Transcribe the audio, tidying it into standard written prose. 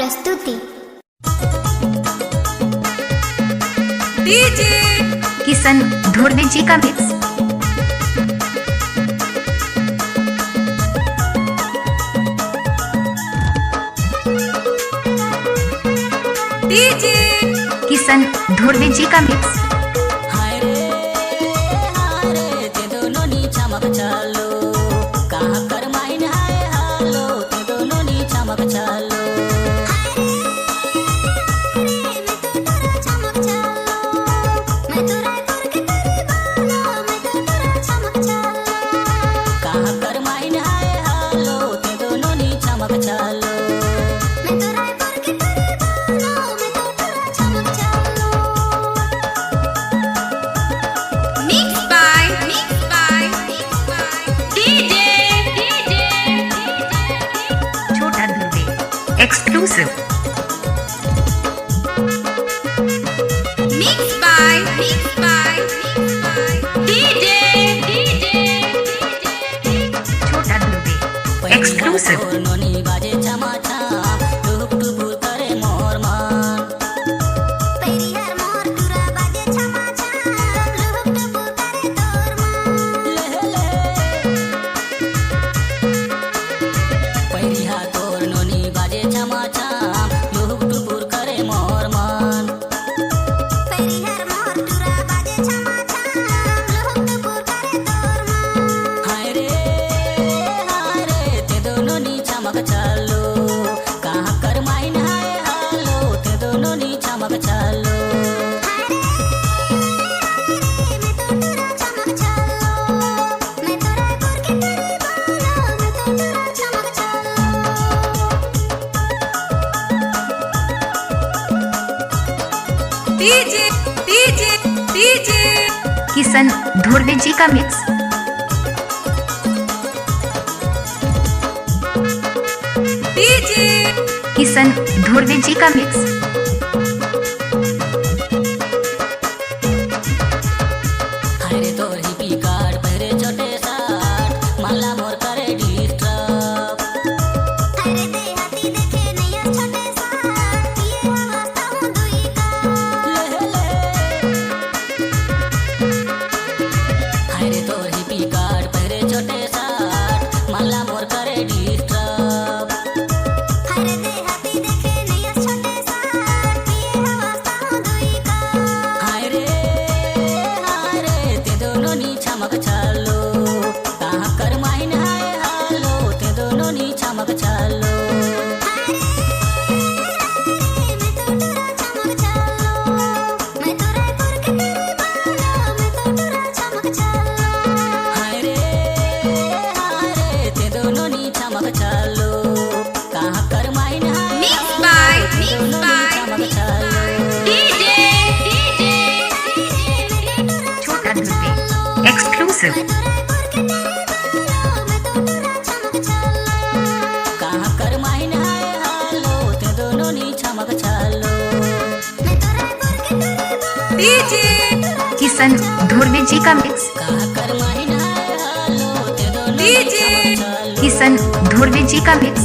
प्रस्तुति डीजे किशन धुर्वे जी का मिक्स। डीजे किशन धुर्वे जी का मिक्स। हाय रे ते दोनों नी चमक चालो कहाँ कर माइन हाय हालो ते दोनों नी चमक चालो कहाँ कर माइन हाय हालो ते दोनों नी चमक चालो mix by DJ Chhota Dhurve exclusive. Mix by DJ Chhota Dhurve exclusive. नोनी बाजे छमा छाम टुक टुक करे मोर मान पैरिया तोर नोनी बाजे छमा छाम टुक टुक करे मोर मान हाय रे ते दोनों नी चमक चालो कहाँ कर माइन हाय हालो ते दोनों नी चमक चालो डीजे किशन धुर्वे जी का मिक्स। डीजे किशन धुर्वे जी का मिक्स। हाय रे तोर ही पी कार्ड पहरे छोटे साट माला मोर करे डिस्टर्ब हाय रे तोर ही पी कार्ड पहरे छोटे साट माला मोर करे डिस्टर्ब हाय रे ते दोनों नी चमक चालो कहाँ कर माइन हाय हालो ते दोनों नी चमक चालो हाय रे ते दोनों नी चमक चालो कहाँ कर माइन हाय मिक्स हालो, बाय ते दोनों नी चमक चालो डीजे छोटा धुर्वे एक्सक्लूसिव। कहाँ कर माइन हाय हालो ते दोनों नी चमक चालो डीजे किशन धुर्वे जी का मिक्स। कहाँ कर माइन हाय हालो ते दोनों नी डीजे चमक चालो किशन धुर्वे जी का मिक्स।